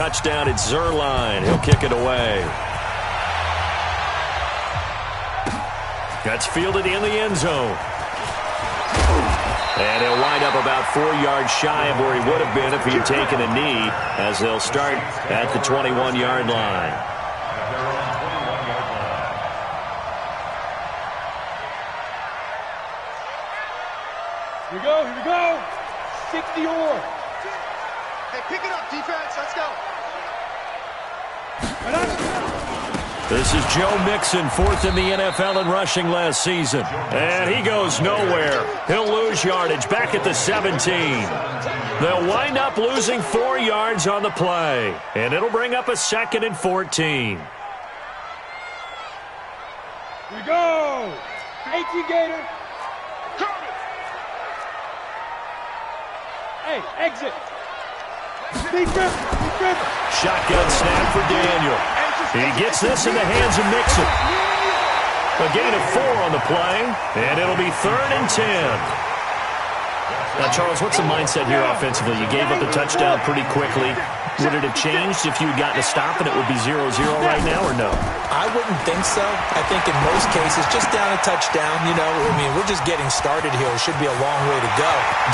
Touchdown at Zerline. He'll kick it away. That's fielded in the end zone. And he'll wind up about 4 yards shy of where he would have been if he had taken a knee, as they'll start at the 21-yard line. Here we go, here we go. 60 or. Hey, pick it up, defense. Let's go. This is Joe Mixon, 4th in the NFL in rushing last season. And he goes nowhere. He'll lose yardage back at the 17. They'll wind up losing 4 yards on the play. And it'll bring up a 2nd and 14. Here we go. 18 Gator. Hey, exit. Big rip. Shotgun snap for Daniel. He gets this in the hands of Mixon. A gain of 4 on the play, and it'll be 3rd and 10. Now, Charles, what's the mindset here offensively? You gave up the touchdown pretty quickly. Would it have changed if you had gotten a stop and it would be 0-0 right now, or no? I wouldn't think so. I think in most cases, just down a touchdown, you know, I mean, we're just getting started here. It should be a long way to go.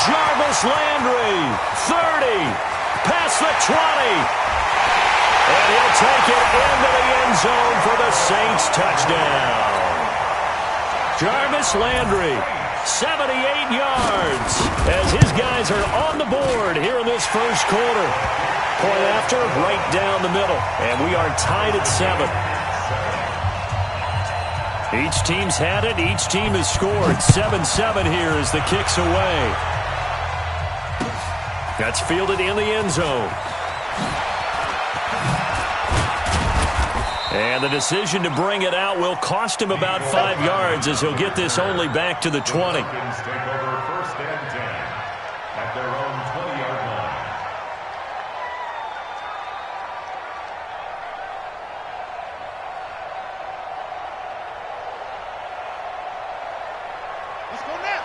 Jarvis Landry, 30, past the 20. And he'll take it into the end zone for the Saints touchdown. Jarvis Landry, 78 yards, as his guys are on the board here in this first quarter. Point after, right down the middle, and we are tied at 7. Each team's had it, each team has scored. 7-7 here as the kick's away. That's fielded in the end zone. And the decision to bring it out will cost him about 5 yards, as he'll get this only back to the 20.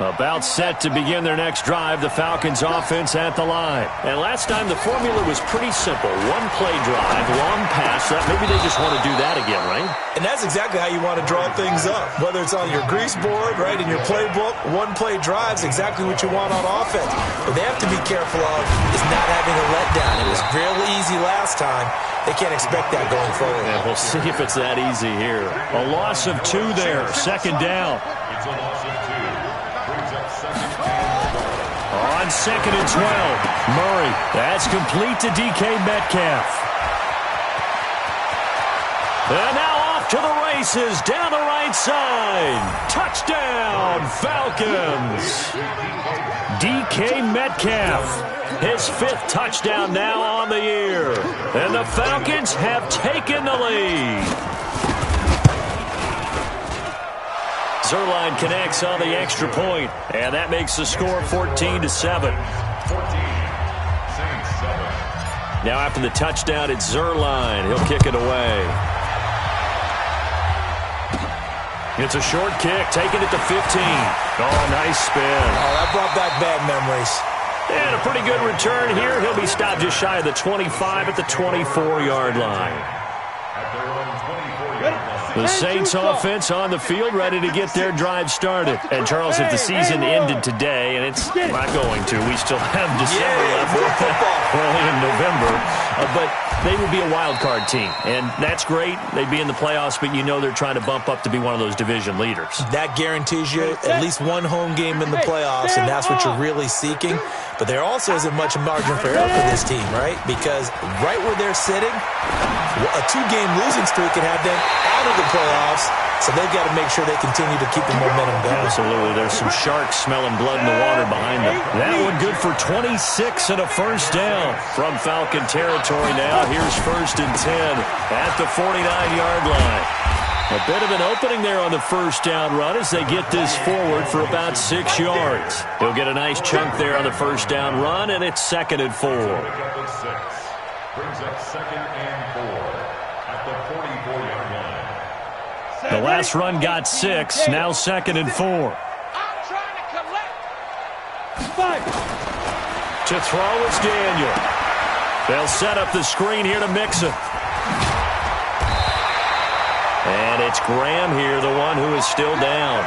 About set to begin their next drive, the Falcons offense at the line. And last time the formula was pretty simple. 1 play drive, long pass. Maybe they just want to do that again, right? And that's exactly how you want to draw things up. Whether it's on your grease board, right, in your playbook, 1 play drive is exactly what you want on offense. What they have to be careful of is not having a letdown. It was real easy last time. They can't expect that going forward. And we'll see if it's that easy here. A loss of 2 there, 2nd down. It's a loss of 2. On 2nd and 12, Murray. That's complete to DK Metcalf. And now off to the races down the right side. Touchdown, Falcons. DK Metcalf. His 5th touchdown now on the year. And the Falcons have taken the lead. Zerline connects on the extra point, and that makes the score 14-7. Now after the touchdown, it's Zerline. He'll kick it away. It's a short kick, taking it to 15. Oh, nice spin. Oh, that brought back bad memories. And a pretty good return here. He'll be stopped just shy of the 25 at the 24-yard line. The Saints offense on the field, ready to get their drive started. And, Charles, if the season ended today, and it's not going to, we still have December left. We're only in November. But they would be a wild card team. And that's great. They'd be in the playoffs, but you know they're trying to bump up to be one of those division leaders. That guarantees you at least 1 home game in the playoffs, and that's what you're really seeking. But there also isn't much margin for error for this team, right? Because right where they're sitting, a 2-game losing streak could have them out of the playoffs, so they've got to make sure they continue to keep the momentum going. Absolutely. There's some sharks smelling blood in the water behind them. That one good for 26 and a first down from Falcon territory now. Here's 1st and 10 at the 49-yard line. A bit of an opening there on the first down run as they get this forward for about 6 yards. He'll get a nice chunk there on the first down run, and it's 2nd and 4. Brings up 2nd and 4 at the 44-yard line. The last run got 6, now 2nd and 4. I'm trying to collect. 5. To throw is Daniel. They'll set up the screen here to mix it. And it's Graham here, the one who is still down.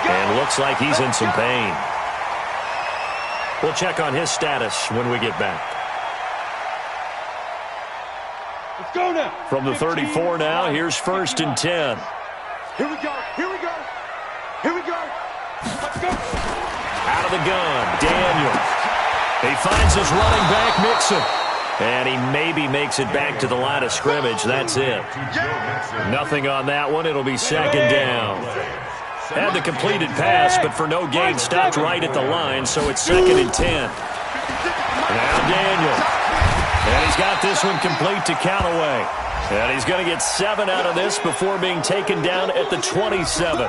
And looks like he's in some pain. We'll check on his status when we get back. Let's go now. From the 34 now, here's 1st and 10. Here we go. Here we go. Here we go. Let's go. Out of the gun, Daniel. He finds his running back, Mixon. And he maybe makes it back to the line of scrimmage. That's it. Nothing on that one. It'll be 2nd down. Had the completed pass, but for no gain, stopped right at the line, so it's 2nd and 10. Now Daniel. And he's got this one complete to Callaway. And he's going to get 7 out of this before being taken down at the 27.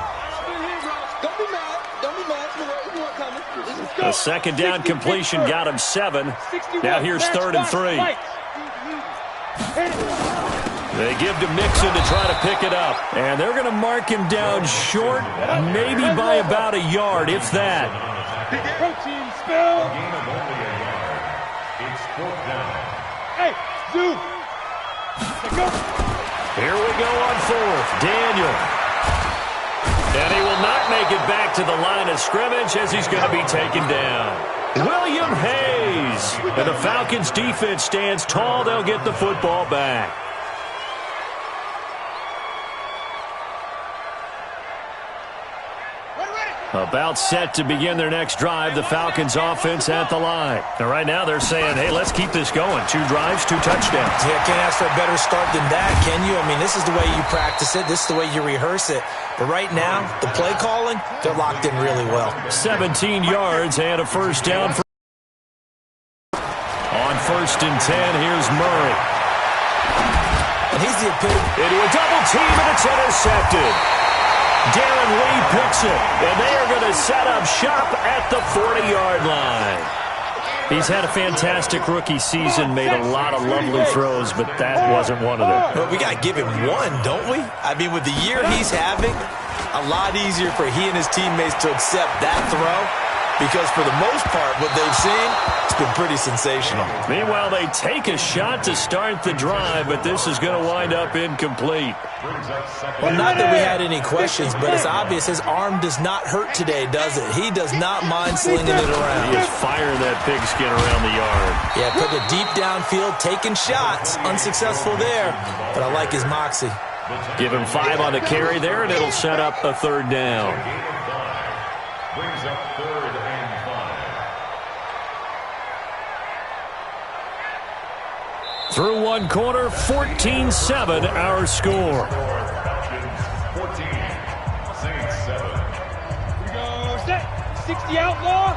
The 2nd down completion got him 7. Now here's 3rd and 3. They give to Mixon to try to pick it up. And they're going to mark him down short, maybe by about a yard, if that. Protein spill. It's 4th down. Hey, Zoom. Here we go on 4th. Daniel. And he will not make it back to the line of scrimmage as he's going to be taken down. William Hayes. And the Falcons defense stands tall. They'll get the football back. About set to begin their next drive, the Falcons offense at the line. Now, right now they're saying, hey, let's keep this going. 2 drives, 2 touchdowns. Yeah, can't ask for a better start than that, can you? I mean, this is the way you practice it. This is the way you rehearse it. But right now, the play calling, they're locked in really well. 17 yards and a 1st down. On 1st and 10, here's Murray. And he's the epitome. Into a double team, and it's intercepted. Darren Lee picks it, and they are going to set up shop at the 40-yard line. He's had a fantastic rookie season, made a lot of lovely throws, but that wasn't one of them. But we got to give him one, don't we? I mean, with the year he's having, a lot easier for he and his teammates to accept that throw. Because for the most part, what they've seen, it's been pretty sensational. Meanwhile, they take a shot to start the drive, but this is going to wind up incomplete. Well, not that we had any questions, but it's obvious his arm does not hurt today, does it? He does not mind slinging it around. He is firing that pigskin around the yard. Yeah, putting it deep downfield, taking shots. Unsuccessful there, but I like his moxie. Give him 5 on the carry there, and it'll set up a 3rd down. Brings up 3rd and 5. Through one quarter, 14-7 our score. 14, Saints 7. Here we go. Set. 60 outlaw.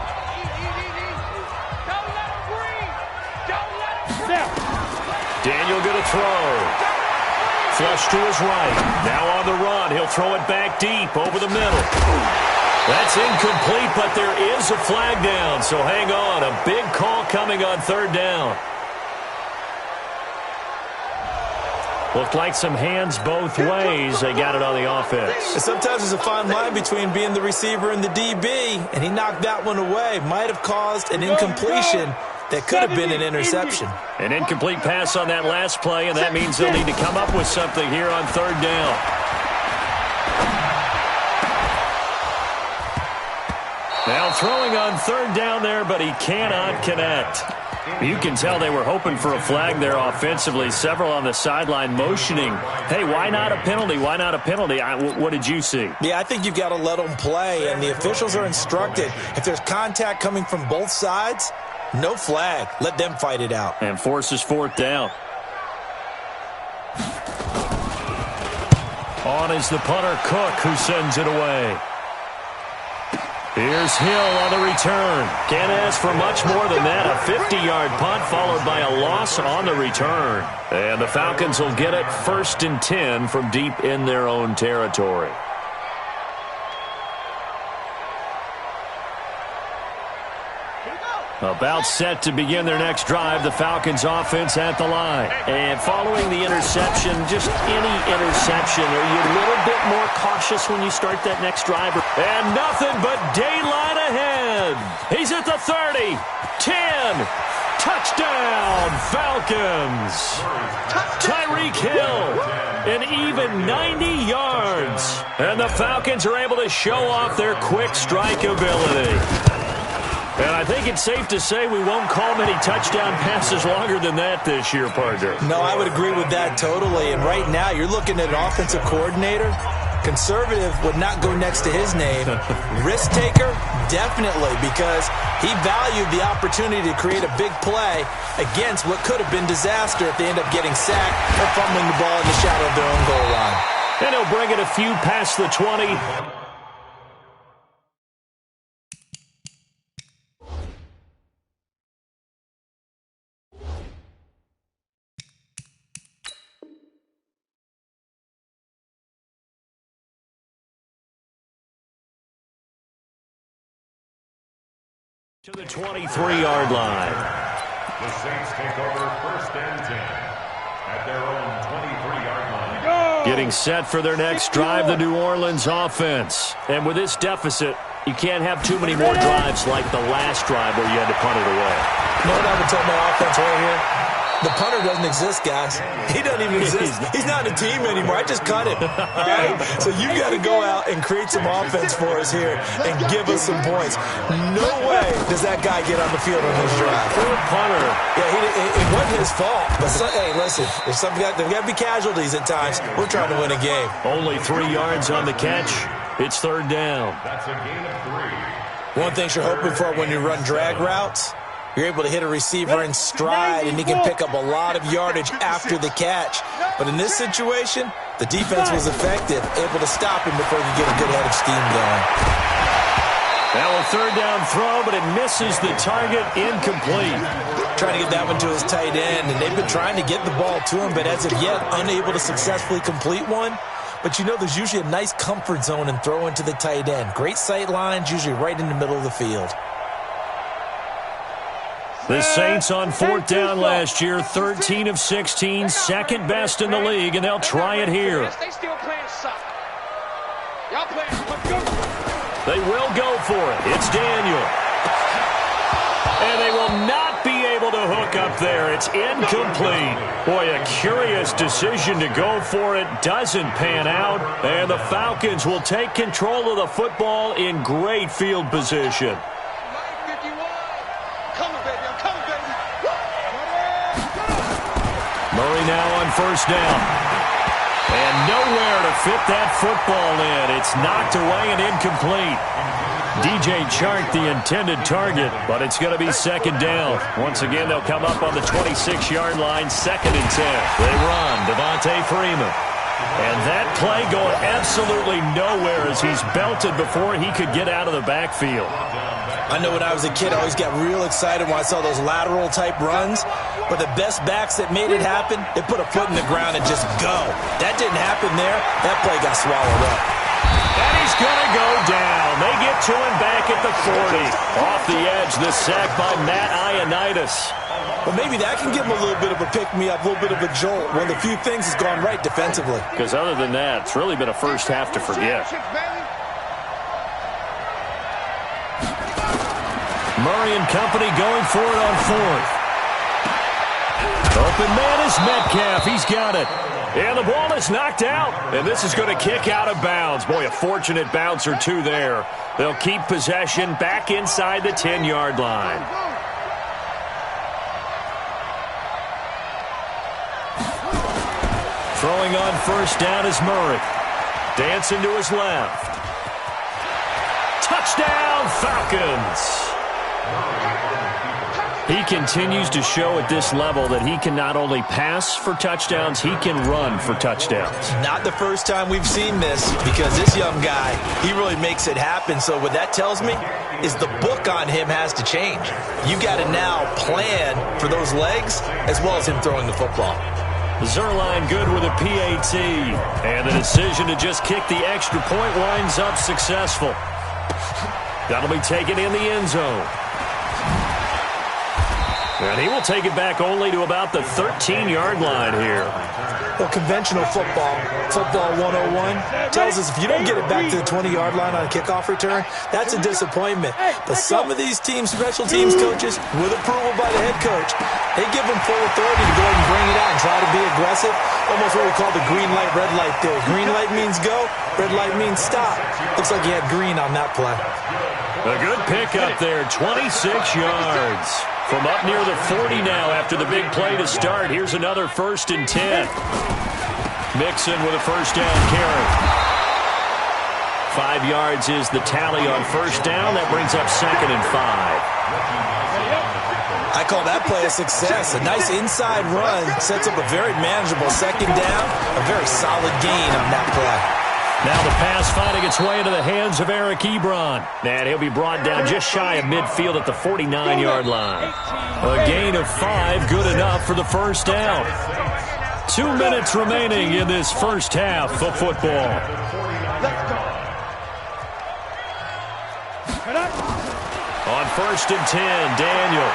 Don't let him breathe. Don't let him breathe. Daniel going to throw. Flush to his right. Now on the run. He'll throw it back deep over the middle. That's incomplete, but there is a flag down, so hang on. A big call coming on 3rd down. Looked like some hands both ways. They got it on the offense. And sometimes there's a fine line between being the receiver and the DB, and he knocked that one away. Might have caused an incompletion that could have been an interception. An incomplete pass on that last play, and that means they'll need to come up with something here on 3rd down. Now throwing on 3rd down there, but he cannot connect. You can tell they were hoping for a flag there offensively. Several on the sideline motioning, hey, why not a penalty? Why not a penalty? What did you see? Yeah, I think you've got to let them play, and the officials are instructed. If there's contact coming from both sides, no flag. Let them fight it out. And forces 4th down. On is the punter, Cook, who sends it away. Here's Hill on the return. Can't ask for much more than that. A 50-yard punt followed by a loss on the return. And the Falcons will get it 1st and 10 from deep in their own territory. About set to begin their next drive, the Falcons offense at the line. And following the interception, just any interception, are you a little bit more cautious when you start that next drive? And nothing but daylight ahead. He's at the 30, 10, Touchdown, Falcons. Tyreek Hill, an even 90 yards. And the Falcons are able to show off their quick strike ability. And I think it's safe to say we won't call many touchdown passes longer than that this year, partner. No, I would agree with that totally. And right now, you're looking at an offensive coordinator. Conservative would not go next to his name. Risk taker, definitely, because he valued the opportunity to create a big play against what could have been disaster if they end up getting sacked or fumbling the ball in the shadow of their own goal line. And he'll bring it a few past the 20. To the 23-yard line. The Saints take over 1st and 10 at their own 23-yard line. Getting set for their next drive, the New Orleans offense. And with this deficit, you can't have too many more drives like the last drive where you had to punt it away. You know what I would tell my offense right here? The punter doesn't exist, guys. He doesn't even exist. He's not a team anymore. I just cut him. All right? So you got to go out and create some offense for us here and give us some points. No way does that guy get on the field on this drive. Poor punter. Yeah, it wasn't his fault. But hey, listen, there's got to be casualties at times. We're trying to win a game. Only 3 yards on the catch. It's 3rd down. That's a gain of 3. One thing you're hoping for when you run drag routes, you're able to hit a receiver in stride, and he can pick up a lot of yardage after the catch. But in this situation, the defense was effective, able to stop him before he could get a good head of steam going. Now a 3rd down throw, but it misses the target, incomplete. Trying to get that one to his tight end, and they've been trying to get the ball to him, but as of yet, unable to successfully complete one. But you know there's usually a nice comfort zone in throwing to the tight end. Great sight lines, usually right in the middle of the field. The Saints on 4th down last year, 13 of 16, second best in the league, and they'll try it here. They still playing soccer. Y'all playing. They will go for it. It's Daniel. And they will not be able to hook up there. It's incomplete. Boy, a curious decision to go for it. Doesn't pan out. And the Falcons will take control of the football in great field position. Murray now on 1st down. And nowhere to fit that football in. It's knocked away and incomplete. DJ Chark, the intended target, but it's going to be 2nd down. Once again, they'll come up on the 26-yard line, 2nd and 10. They run, Devontae Freeman. And that play going absolutely nowhere as he's belted before he could get out of the backfield. I know when I was a kid, I always got real excited when I saw those lateral-type runs. But the best backs that made it happen, they put a foot in the ground and just go. That didn't happen there. That play got swallowed up. And he's going to go down. They get to him back at the 40. Off the edge, the sack by Matt Ioannidis. But maybe that can give him a little bit of a pick-me-up, a little bit of a jolt. One of the few things has gone right defensively. Because other than that, it's really been a first half to forget. Murray and company going for it on 4th. Open man is Metcalf. He's got it. And the ball is knocked out. And this is going to kick out of bounds. Boy, a fortunate bounce or two there. They'll keep possession back inside the 10-yard line. Throwing on 1st down is Murray. Dancing to his left. Touchdown, Falcons. He continues to show at this level that he can not only pass for touchdowns, he can run for touchdowns. Not the first time we've seen this, because this young guy, he really makes it happen. So what that tells me is the book on him has to change. You got to now plan for those legs as well as him throwing the football. Zerline good with a PAT. And the decision to just kick the extra point winds up successful. That'll be taken in the end zone. And he will take it back only to about the 13-yard line here. Well, conventional football 101, tells us if you don't get it back to the 20-yard line on a kickoff return, that's a disappointment. But some of these teams, special teams coaches, with approval by the head coach, they give them full authority to go ahead and bring it out and try to be aggressive. Almost what we call the green light, red light theory. Green light means go, red light means stop. Looks like he had green on that play. A good pick up there, 26 yards. From up near the 40 now after the big play to start. Here's another 1st and 10. Mixon with a first down carry. 5 yards is the tally on first down. That brings up 2nd and 5. I call that play a success. A nice inside run sets up a very manageable 2nd down. A very solid gain on that play. Now the pass finding its way into the hands of Eric Ebron. And he'll be brought down just shy of midfield at the 49-yard line. A gain of 5, good enough for the first down. 2 minutes remaining in this first half of football. On 1st and 10, Daniel.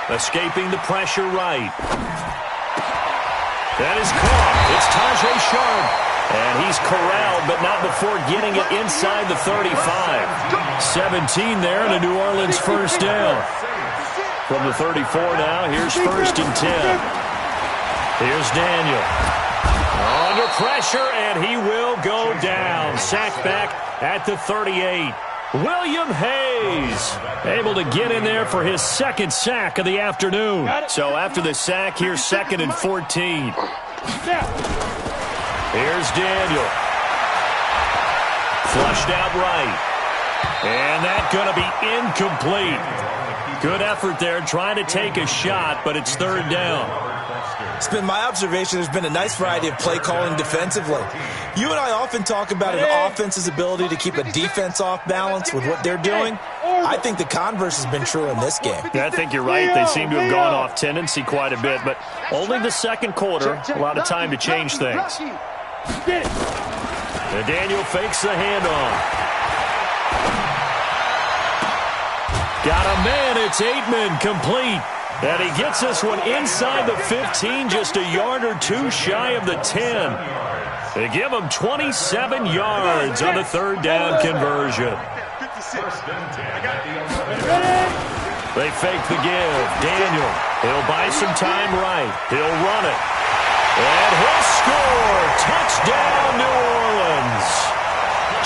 Escaping the pressure right. That is caught. It's Tajay Sharp. And he's corralled, but not before getting it inside the 35. 17 there and a New Orleans first down. From the 34 now, here's 1st and 10. Here's Daniel. Under pressure, and he will go down. Sacked back at the 38. William Hayes able to get in there for his 2nd sack of the afternoon. So after the sack, here's 2nd and 14. Here's Daniel. Flushed out right. And that's going to be incomplete. Good effort there trying to take a shot, but it's 3rd down. It's been my observation there's been a nice variety of play calling defensively. You and I often talk about an offense's ability to keep a defense off balance with what they're doing. I think the converse has been true in this game. Yeah, I think you're right. They seem to have gone off tendency quite a bit, but only the 2nd quarter, a lot of time to change things. And Daniel fakes the handoff. Got a man, it's Aitman, complete. And he gets this one inside the 15, just a yard or 2 shy of the 10. They give him 27 yards on the 3rd down conversion. They fake the give. Daniel, he'll buy some time right. He'll run it. And he'll score. Touchdown, New Orleans.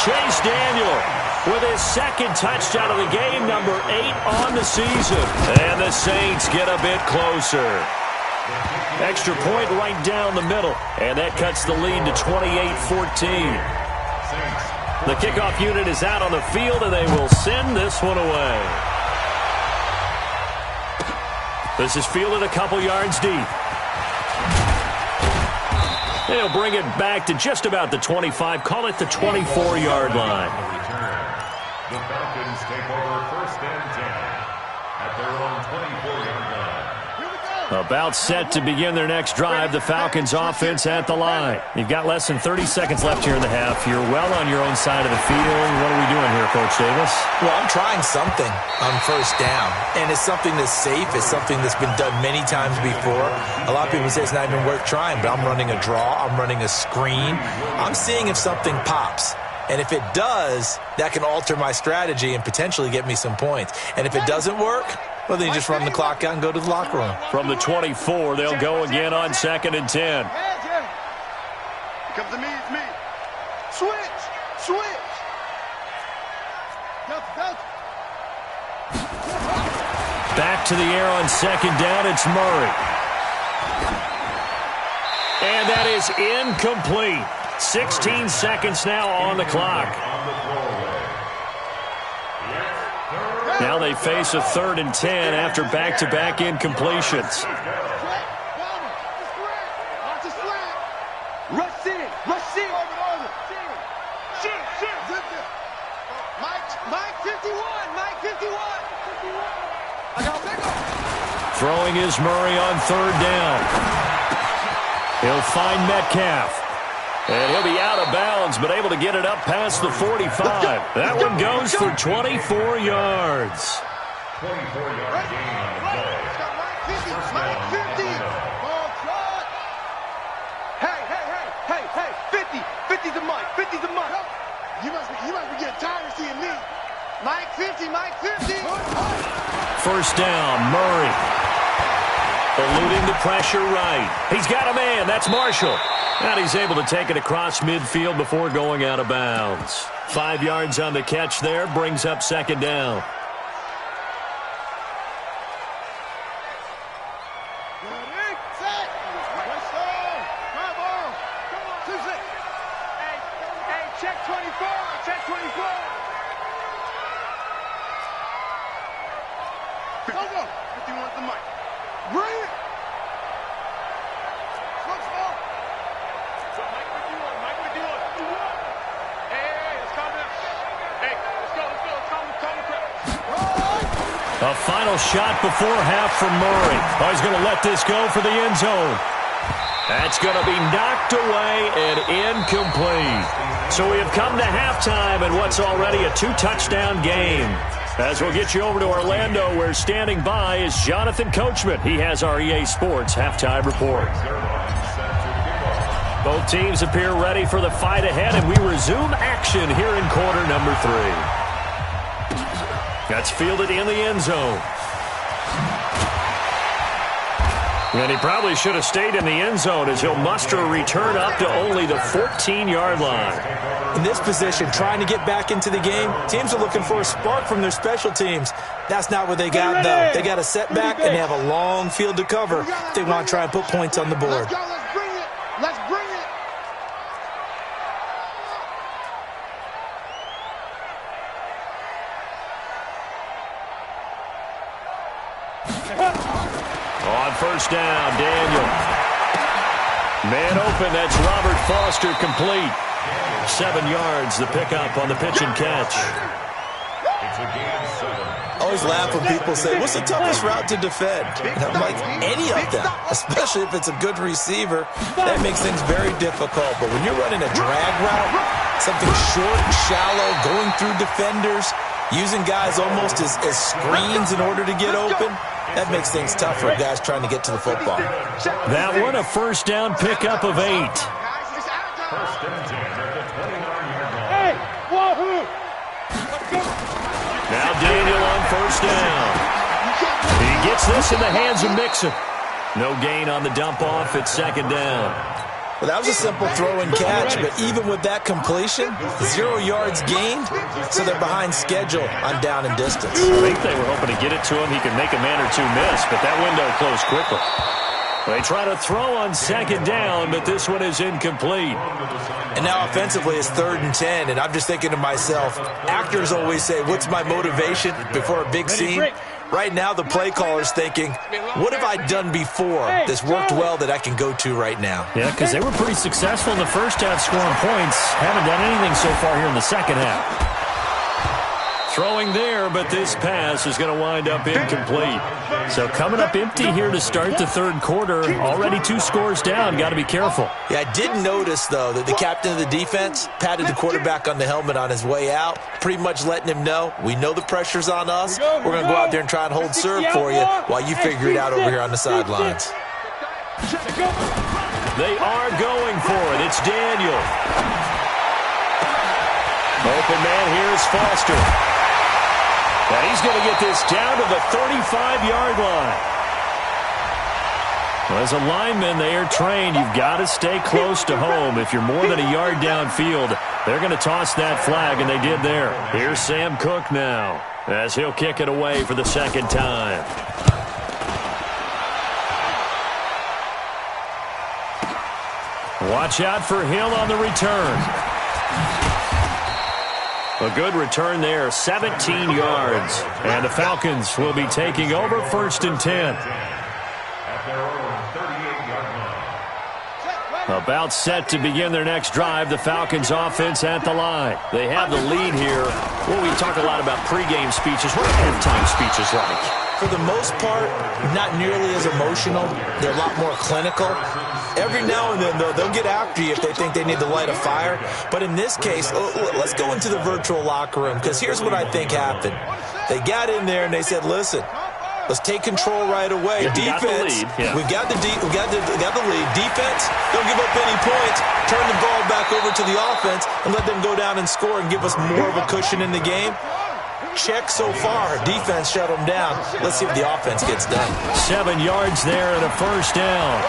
Chase Daniel with his 2nd touchdown of the game, number 8 on the season. And the Saints get a bit closer. Extra point right down the middle. And that cuts the lead to 28-14. The kickoff unit is out on the field, and they will send this one away. This is fielded a couple yards deep. They'll bring it back to just about the 25, call it the 24-yard line. The Falcons take over 1st and 10 at their own 24-yard line. About set to begin their next drive, the Falcons offense at the line. You've got less than 30 seconds left here in the half. You're well on your own side of the field. What are we doing here, Coach Davis? Well, I'm trying something on first down, and it's something that's safe. It's something that's been done many times before. A lot of people say it's not even worth trying, but I'm running a draw. I'm running a screen. I'm seeing if something pops. And if it does, that can alter my strategy and potentially get me some points. And if it doesn't work, well, then you just run the clock out and go to the locker room. From the 24, they'll go again on 2nd and 10. Comes to me, it's me. Switch! Switch! Back to the air on 2nd down, it's Murray. And that is incomplete. 16 seconds now on the clock. Now they face a 3rd and 10 after back-to-back incompletions. Rush in! Rush in! Mike 51! Mike 51! I got bigger! Throwing is Murray on 3rd down. He'll find Metcalf. And he'll be out of bounds, but able to get it up past the 45. That one goes for 24 yards. 24-yard gain on the play. Mike 50. Ball shot. Hey, 50. 50's a Mike. 50's a Mike. You must be getting tired of seeing me. Mike 50. First down, Murray. Eluding the pressure right. He's got a man. That's Marshall. And he's able to take it across midfield before going out of bounds. 5 yards on the catch there. Brings up second down. Check 24. Check 24. Go. 51's the mic. Bring it. Switch ball. Mike 51. Hey, let's calm down. Hey, let's go. Calm the crowd. A final shot before half from Murray. Oh, he's going to let this go for the end zone. That's going to be knocked away and incomplete. So we have come to halftime in what's already a 2-touchdown game. As we'll get you over to Orlando, where standing by is Jonathan Coachman. He has our EA Sports halftime report. Both teams appear ready for the fight ahead, and we resume action here in quarter number 3. That's fielded in the end zone. And he probably should have stayed in the end zone, as he'll muster a return up to only the 14-yard line. In this position, trying to get back into the game, teams are looking for a spark from their special teams. That's not what they got, though. They got a setback, and they have a long field to cover if they want to try and put points on the board. Let's go. Let's bring it. Let's bring it. On first down, Daniel. Man open, that's Robert Foster, complete. 7 yards, the pickup on the pitch and catch. It's a gain of 7. Always laugh when people say, what's the toughest route to defend? And I'm like, any of them, especially if it's a good receiver. That makes things very difficult. But when you're running a drag route, something short, shallow, going through defenders, using guys almost as screens in order to get open, that makes things tough for guys trying to get to the football. That one, a first down pickup of 8. First and 10 at the 29-yard line. Hey, wahoo! Let's go. Now Daniel on first down. He gets this in the hands of Mixon. No gain on the dump off. It's second down. Well, that was a simple throw and catch, but even with that completion, 0 yards gained, so they're behind schedule on down and distance. I think they were hoping to get it to him. He could make a man or two miss, but that window closed quickly. They try to throw on second down, but this one is incomplete. And now offensively it's 3rd and 10, and I'm just thinking to myself, actors always say, what's my motivation before a big scene? Right now the play caller's thinking, what have I done before that's worked well that I can go to right now? Yeah, because they were pretty successful in the first half scoring points. Haven't done anything so far here in the second half. Throwing there, but this pass is going to wind up incomplete. So coming up empty here to start the third quarter. Already 2 scores down. Got to be careful. Yeah, I did notice, though, that the captain of the defense patted the quarterback on the helmet on his way out, pretty much letting him know, we know the pressure's on us. We're going to go out there and try and hold serve for you while you figure it out over here on the sidelines. They are going for it. It's Daniel. Open man here is Foster. And he's going to get this down to the 35-yard line. Well, as a lineman, they are trained. You've got to stay close to home. If you're more than a yard downfield, they're going to toss that flag, and they did there. Here's Sam Cook now, as he'll kick it away for the second time. Watch out for Hill on the return. A good return there, 17 yards. And the Falcons will be taking over 1st and 10. At their own 38-yard line. About set to begin their next drive, the Falcons offense at the line. They have the lead here. Well, we talk a lot about pregame speeches. What are halftime speeches like? For the most part, not nearly as emotional. They're a lot more clinical. Every now and then, though, they'll get after you if they think they need to light a fire. But in this case, let's go into the virtual locker room, because here's what I think happened. They got in there and they said, listen, let's take control right away. Defense, we've got the lead. Defense, don't give up any points. Turn the ball back over to the offense and let them go down and score and give us more of a cushion in the game. Check so far. Defense shut them down. Let's see if the offense gets done. 7 yards there and a first down.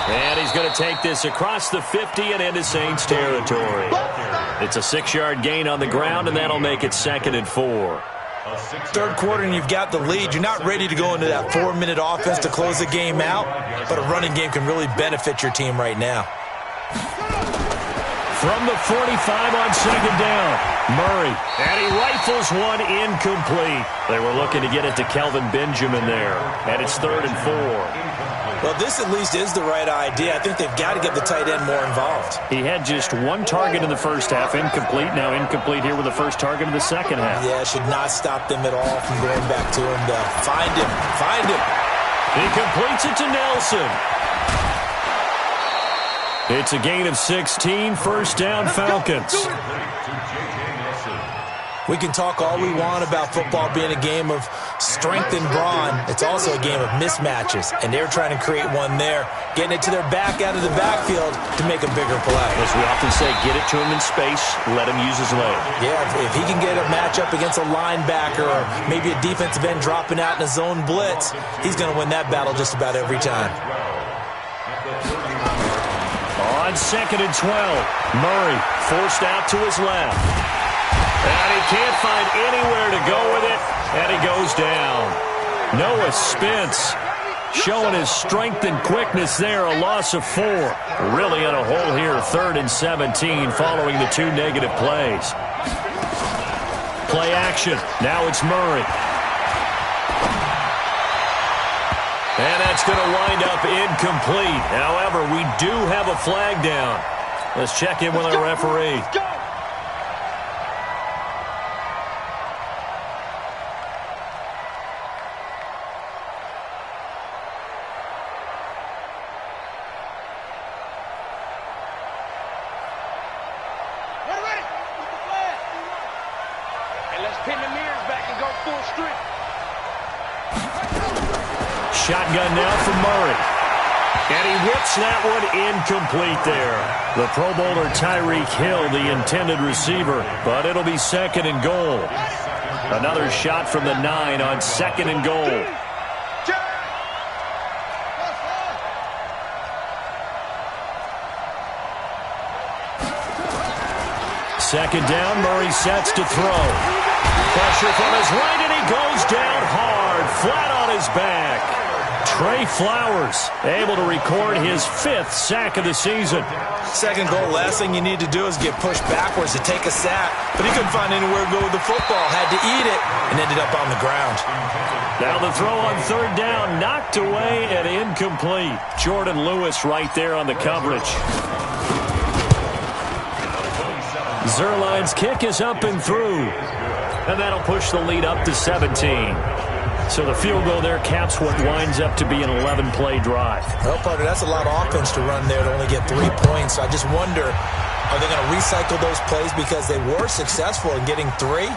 And he's going to take this across the 50 and into Saints territory. It's a 6-yard gain on the ground, and that'll make it 2nd and 4. Third quarter and you've got the lead. You're not ready to go into that 4-minute offense to close the game out, but a running game can really benefit your team right now. From the 45 on 2nd down, Murray. And he rifles one incomplete. They were looking to get it to Kelvin Benjamin there. And it's 3rd and 4. Well, this at least is the right idea. I think they've got to get the tight end more involved. He had just 1 target in the first half, incomplete. Now incomplete here with the first target in the second half. Yeah, it should not stop them at all from going back to him to find him. Find him. He completes it to Nelson. It's a gain of 16, first down Falcons. We can talk all we want about football being a game of strength and brawn. It's also a game of mismatches, and they're trying to create one there, getting it to their back out of the backfield to make a bigger play. As we often say, get it to him in space, let him use his leg. Yeah, if he can get a matchup against a linebacker or maybe a defensive end dropping out in a zone blitz, he's going to win that battle just about every time. On 2nd and 12, Murray forced out to his left. And he can't find anywhere to go with it, and he goes down. Noah Spence showing his strength and quickness there, a loss of 4. Really in a hole here, 3rd and 17 following the 2 negative plays. Play action. Now it's Murray. And that's going to wind up incomplete. However, we do have a flag down. Let's check in with our referee. Shotgun now for Murray. And he whips that one incomplete there. The Pro Bowler Tyreek Hill, the intended receiver, but it'll be 2nd and goal. Another shot from the 9 on 2nd and goal. Second down, Murray sets to throw. Pressure from his right, and he goes down hard, flat on his back. Trey Flowers able to record his 5th sack of the season. Second goal, last thing you need to do is get pushed backwards to take a sack, but he couldn't find anywhere to go with the football, had to eat it, and ended up on the ground. Now the throw on 3rd down, knocked away and incomplete. Jordan Lewis right there on the coverage. Zerline's kick is up and through, and that'll push the lead up to 17. So the field goal there caps what winds up to be an 11-play drive. Well, Parker, that's a lot of offense to run there to only get 3 points. So I just wonder, are they going to recycle those plays because they were successful in getting 3?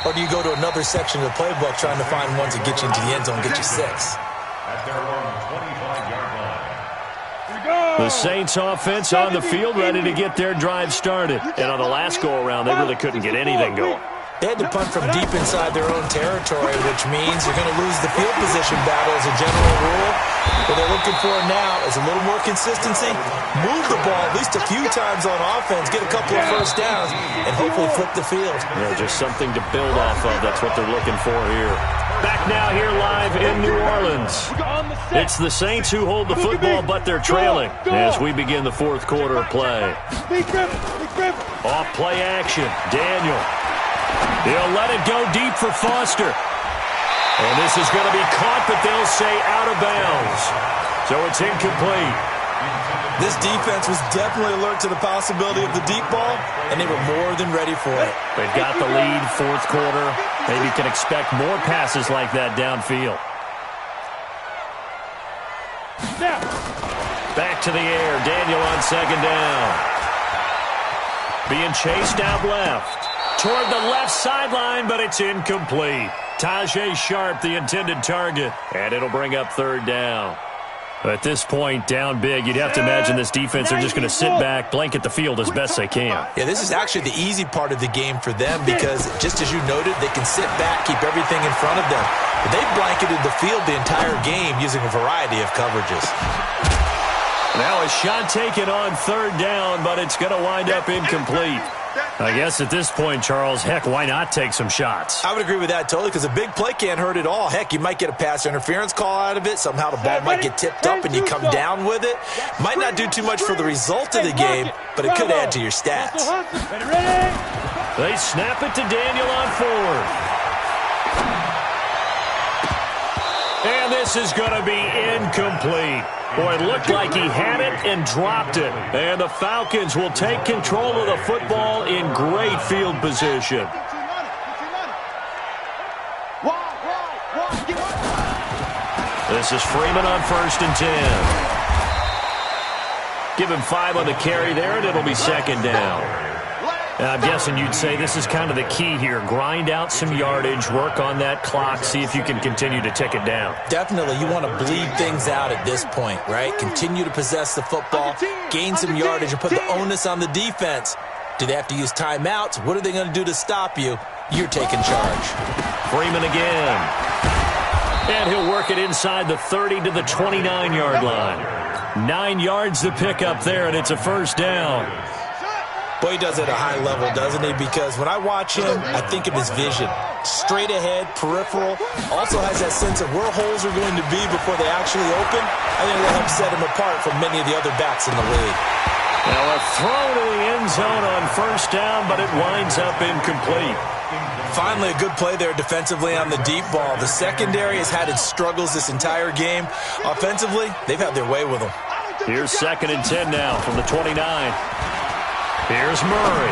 Or do you go to another section of the playbook trying to find ones that get you into the end zone and get you 6? At their own 25-yard line. The Saints offense on the field ready to get their drive started. And on the last go-around, they really couldn't get anything going. They had to punt from deep inside their own territory, which means you're going to lose the field position battle as a general rule. What they're looking for now is a little more consistency, move the ball at least a few times on offense, get a couple of first downs, and hopefully flip the field. Yeah, just something to build off of. That's what they're looking for here. Back now here live in New Orleans. It's the Saints who hold the football, but they're trailing as we begin the 4th quarter of play. Off play action, Daniel. He'll let it go deep for Foster. And this is going to be caught, but they'll say out of bounds. So it's incomplete. This defense was definitely alert to the possibility of the deep ball, and they were more than ready for it. They've got the lead, 4th quarter. Maybe can expect more passes like that downfield. Snap. Back to the air. Daniel on second down. Being chased out left. Toward the left sideline, but it's incomplete. Tajay Sharp, the intended target. And it'll bring up third down. At this point, down big, you'd have to imagine this defense are just going to sit back, blanket the field as best they can. Yeah, this is actually the easy part of the game for them because, just as you noted, they can sit back, keep everything in front of them. But they've blanketed the field the entire game using a variety of coverages. Now a shot taken on third down, but it's going to wind up incomplete. I guess at this point, Charles, heck, why not take some shots? I would agree with that totally because a big play can't hurt at all. Heck, you might get a pass interference call out of it. Somehow the ball might get tipped up and you come down with it. Might not do too much for the result of the game, but it could add to your stats. They snap it to Daniel on fourth. And this is going to be incomplete. Boy, it looked like he had it and dropped it. And the Falcons will take control of the football in great field position. This is Freeman on 1st and 10. Give him 5 on the carry there, and it'll be second down. I'm guessing you'd say this is kind of the key here. Grind out some yardage, work on that clock, see if you can continue to tick it down. Definitely. You want to bleed things out at this point, right? Continue to possess the football, gain some yardage, and put the onus on the defense. Do they have to use timeouts? What are they going to do to stop you? You're taking charge. Freeman again. And he'll work it inside the 30 to the 29-yard line. 9 yards to pick up there, and it's a first down. Boy, he does it at a high level, doesn't he? Because when I watch him, I think of his vision. Straight ahead, peripheral. Also has that sense of where holes are going to be before they actually open. I think that helps set him apart from many of the other backs in the league. Now a throw to the end zone on first down, but it winds up incomplete. Finally, a good play there defensively on the deep ball. The secondary has had its struggles this entire game. Offensively, they've had their way with them. Here's 2nd and 10 now from the 29. Here's Murray.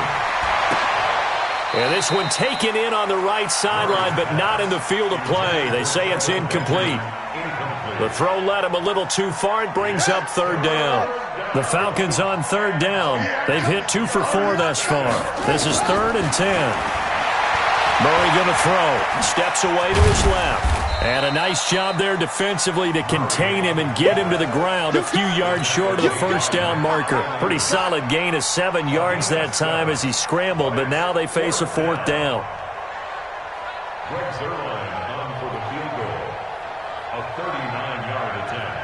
And this one taken in on the right sideline, but not in the field of play. They say it's incomplete. The throw led him a little too far. It brings up third down. The Falcons on third down. They've hit 2 for 4 thus far. This is 3rd and 10. Murray going to throw. Steps away to his left. And a nice job there defensively to contain him and get him to the ground a few yards short of the first down marker. Pretty solid gain of 7 yards that time as he scrambled, but now they face a 4th down. Greg Zuerlein on for the field goal. A 39-yard attempt.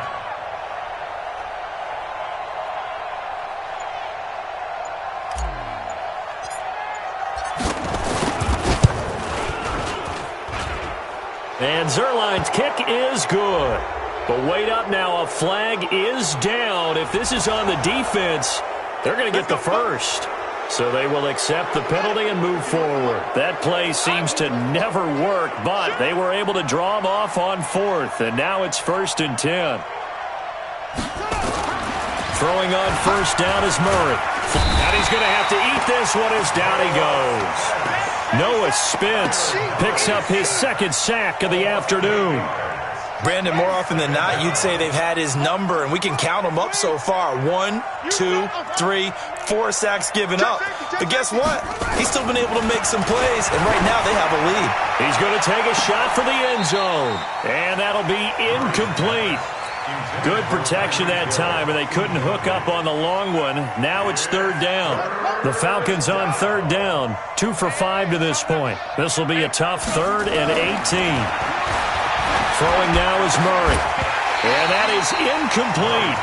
And Zuerlein's kick is good. But wait up now, a flag is down. If this is on the defense, they're going to get the first. So they will accept the penalty and move forward. That play seems to never work, but they were able to draw him off on 4th, and now it's 1st and 10. Throwing on first down is Murray. And he's going to have to eat this one as down he goes. Noah Spence picks up his 2nd sack of the afternoon. Brandon, more often than not, you'd say they've had his number, and we can count them up so far. 1, 2, 3, 4 sacks given up. But guess what? He's still been able to make some plays, and right now they have a lead. He's going to take a shot for the end zone, and that'll be incomplete. Good protection that time, and they couldn't hook up on the long one. Now it's 3rd down. The Falcons on 3rd down, 2 for 5 to this point. This will be a tough 3rd and 18. Throwing now is Murray, and that is incomplete.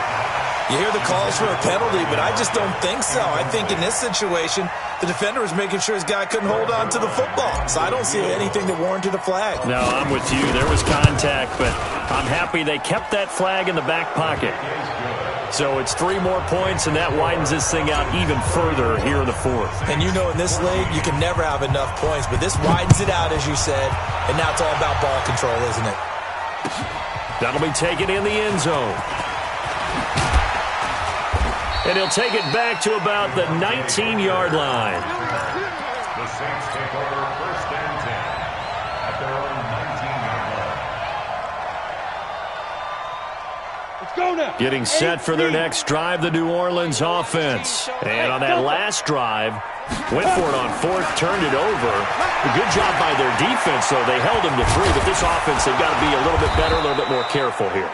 You hear the calls for a penalty, but I just don't think so. I think in this situation, the defender was making sure his guy couldn't hold on to the football. So I don't see anything that warranted a flag. No, I'm with you. There was contact, but I'm happy they kept that flag in the back pocket. So it's 3 more points, and that widens this thing out even further here in the 4th. And you know in this league, you can never have enough points, but this widens it out, as you said, and now it's all about ball control, isn't it? That'll be taken in the end zone. And he'll take it back to about the 19-yard line. The Saints take over 1st and 10 at their own 19-yard Let's go now. Getting set for their next drive, the New Orleans offense. And on that last drive, went for it on fourth, turned it over. A good job by their defense, though. They held them to 3, but this offense, they've got to be a little bit better, a little bit more careful here.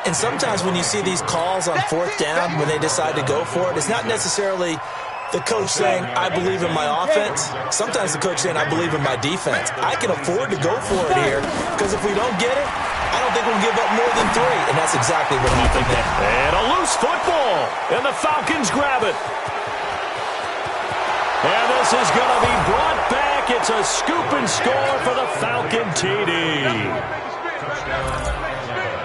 And sometimes when you see these calls on fourth down, when they decide to go for it, it's not necessarily the coach saying, I believe in my offense. Sometimes the coach saying, I believe in my defense. I can afford to go for it here because if we don't get it, I don't think we'll give up more than 3. And that's exactly what happened there. And a loose football. And the Falcons grab it. And this is going to be brought back. It's a scoop and score for the Falcon TD.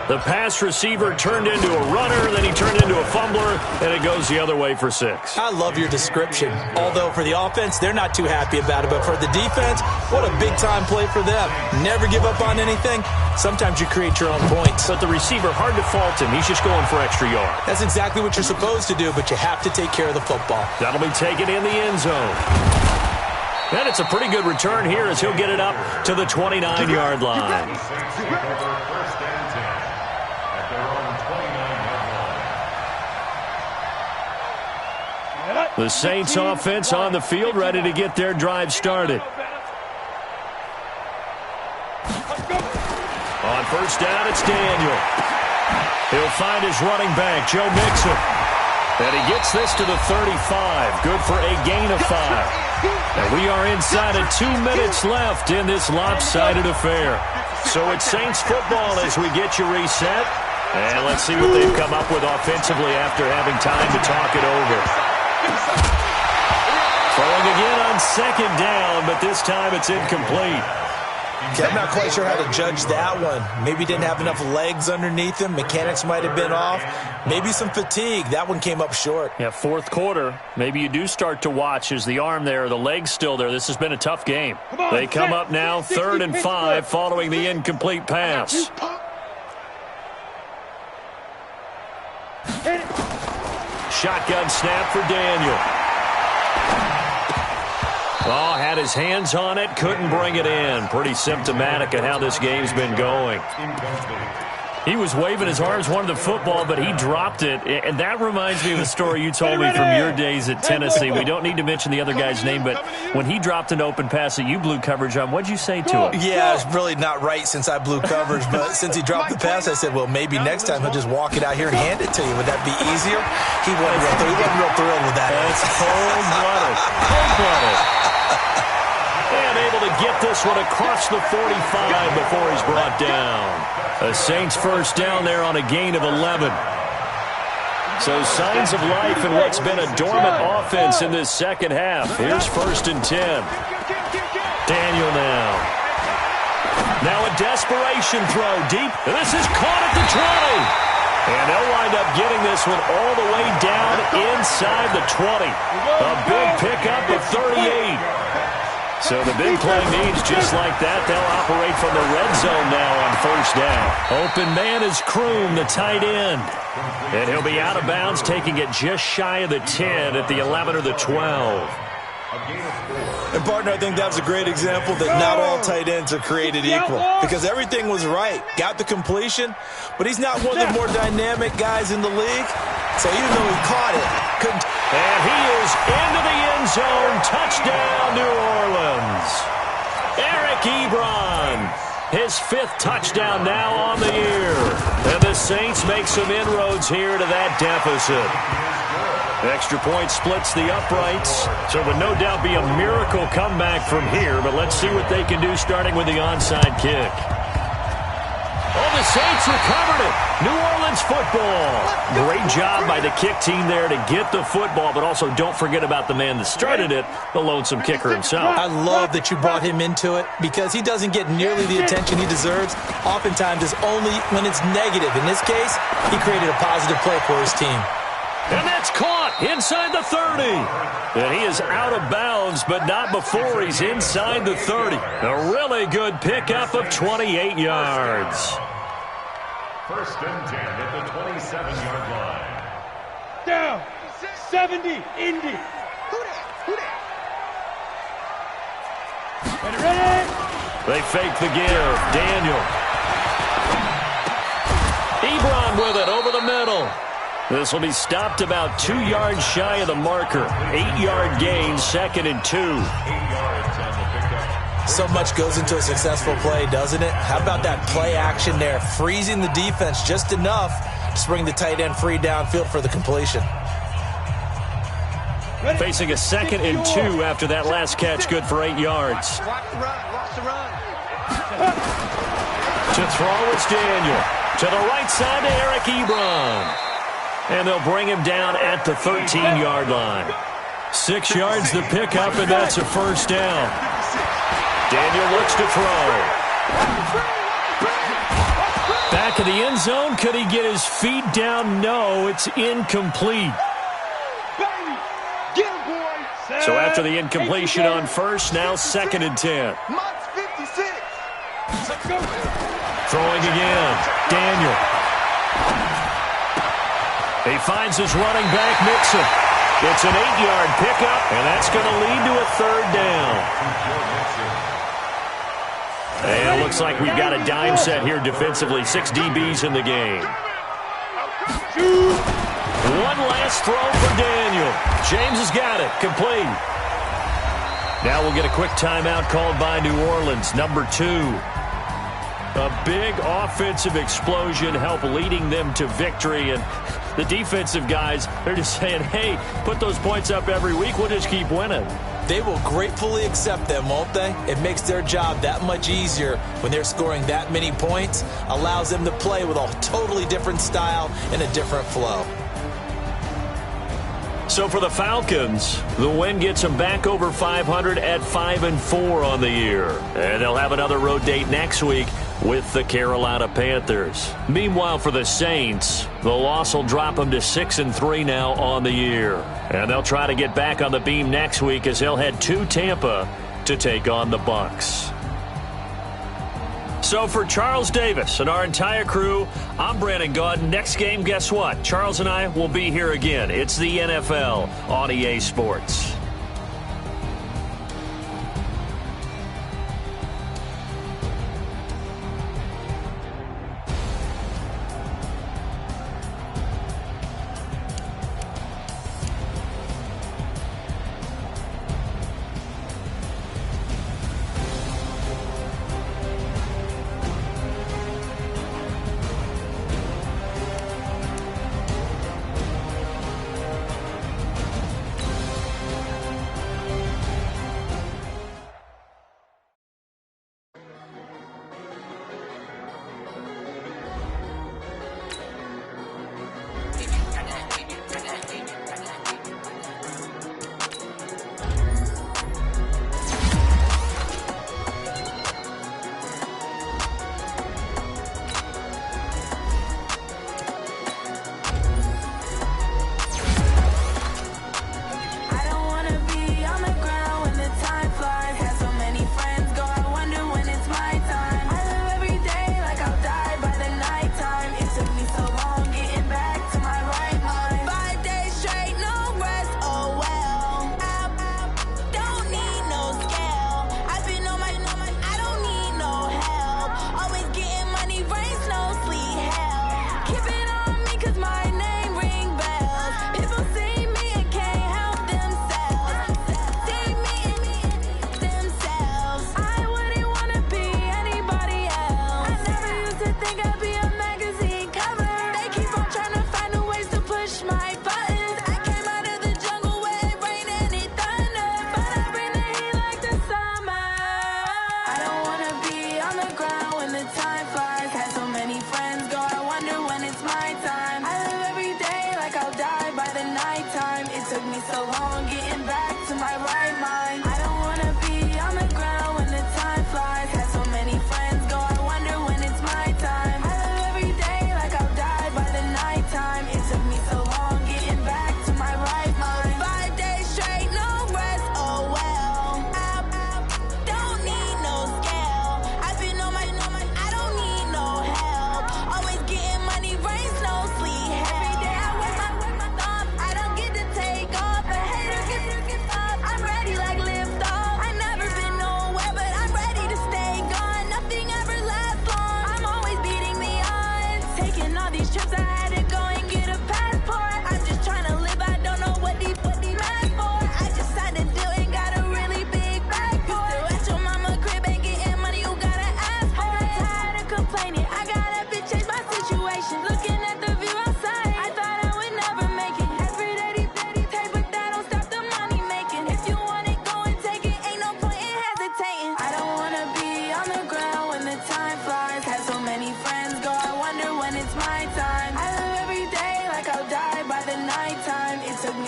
The pass receiver turned into a runner, then he turned into a fumbler, and it goes the other way for 6. I love your description. Although for the offense, they're not too happy about it. But for the defense, what a big-time play for them. Never give up on anything. Sometimes you create your own points. But the receiver, hard to fault him. He's just going for extra yards. That's exactly what you're supposed to do, but you have to take care of the football. That'll be taken in the end zone. And it's a pretty good return here as he'll get it up to the 29-yard line. The Saints offense on the field, ready to get their drive started. On first down, it's Daniel. He'll find his running back, Joe Mixon. And he gets this to the 35. Good for a gain of 5. And we are inside of 2 minutes left in this lopsided affair. So it's Saints football as we get you reset. And let's see what they've come up with offensively after having time to talk it over. Throwing again on second down, but this time it's incomplete. Okay, I'm not quite sure how to judge that one. Maybe didn't have enough legs underneath him. Mechanics might have been off. Maybe some fatigue. That one came up short. Yeah, fourth quarter. Maybe you do start to watch. Is the arm there, the leg's still there? This has been a tough game. They come up now 3rd and 5 following the incomplete pass. Shotgun snap for Daniel. Oh, had his hands on it, couldn't bring it in. Pretty symptomatic of how this game's been going. He was waving his arms, wanted the football, but he dropped it. And that reminds me of the story you told me from your days at Tennessee. We don't need to mention the other guy's name, but when he dropped an open pass that you blew coverage on, what'd you say to him? Yeah, it's really not right since I blew coverage, but since he dropped the pass, I said, well, maybe next time he'll just walk it out here and hand it to you. Would that be easier? He wasn't real thrilled with that. That's cold-blooded. Cold-blooded. And able to get this one across the 45 before he's brought down. The Saints first down there on a gain of 11. So signs of life in what's been a dormant offense in this second half. Here's 1st and 10. Daniel now. Now a desperation throw deep. And this is caught at the 20. And they'll wind up getting this one all the way down inside the 20. A big pickup of 38. So the big play means just like that, they'll operate from the red zone now on first down. Open man is Kroom, the tight end. And he'll be out of bounds, taking it just shy of the 10 at the 11 or the 12. And, partner, I think that was a great example that not all tight ends are created equal because everything was right. Got the completion, but he's not one of the more dynamic guys in the league. So even though he caught it, couldn't. And he is into the end zone. Touchdown, New Orleans. Eric Ebron, his 5th touchdown now on the year. And the Saints make some inroads here to that deficit. Extra point splits the uprights. So it would no doubt be a miracle comeback from here, but let's see what they can do starting with the onside kick. Oh, the Saints recovered it. New Orleans football. Great job by the kick team there to get the football, but also don't forget about the man that started it, the lonesome kicker himself. I love that you brought him into it because he doesn't get nearly the attention he deserves. Oftentimes it's only when it's negative. In this case, he created a positive play for his team. And that's caught inside the 30. And he is out of bounds, but not before he's inside the 30. A really good pickup of 28 yards. 1st and 10 at the 27-yard line. Down. 70. Indy. Who that? Ready? They fake the give. Daniel. Ebron with it over the middle. This will be stopped about 2 yards shy of the marker. 8-yard gain, 2nd and 2. 8 yards on the pickup. So much goes into a successful play, doesn't it? How about that play action there? Freezing the defense just enough to bring the tight end free downfield for the completion. Facing a 2nd and 2 after that last catch, good for 8 yards. Watch the run. Watch the run. To throw, it's Daniel. To the right side to Eric Ebron. And they'll bring him down at the 13-yard line. 6 yards the pickup, and that's a first down. Daniel looks to throw. Back of the end zone. Could he get his feet down? No, it's incomplete. So after the incompletion on first, now 2nd and 10. Mike's 56. Throwing again. Daniel. He finds his running back, Mixon. It's an 8-yard pickup, and that's going to lead to a 3rd down. And it looks like we've got a dime set here defensively. 6 DBs in the game. One last throw for Daniel. James has got it. Complete. Now we'll get a quick timeout called by New Orleans, number 2. A big offensive explosion helped leading them to victory. And the defensive guys, they're just saying, hey, put those points up every week. We'll just keep winning. They will gratefully accept them, won't they? It makes their job that much easier when they're scoring that many points. Allows them to play with a totally different style and a different flow. So for the Falcons, the win gets them back over 500 at 5-4 on the year. And they'll have another road date next week with the Carolina Panthers. Meanwhile, for the Saints, the loss will drop them to 6-3 now on the year. And they'll try to get back on the beam next week as they'll head to Tampa to take on the Bucs. So for Charles Davis and our entire crew, I'm Brandon Gaudin. Next game, guess what? Charles and I will be here again. It's the NFL on EA Sports.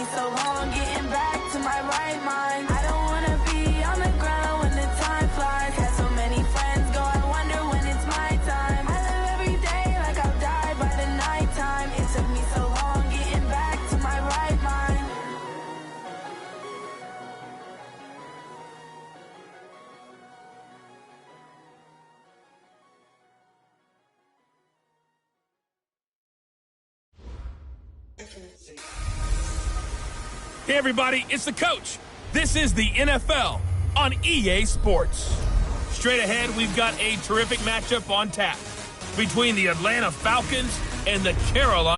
me so long getting back to my right mind. I don't wanna be on the ground when the time flies. Had so many friends go, I wonder when it's my time. I live every day like I'll die by the nighttime. It took me so long getting back to my right mind. Hey everybody, it's the coach. This is the NFL on EA Sports. Straight ahead, we've got a terrific matchup on tap between the Atlanta Falcons and the Carolina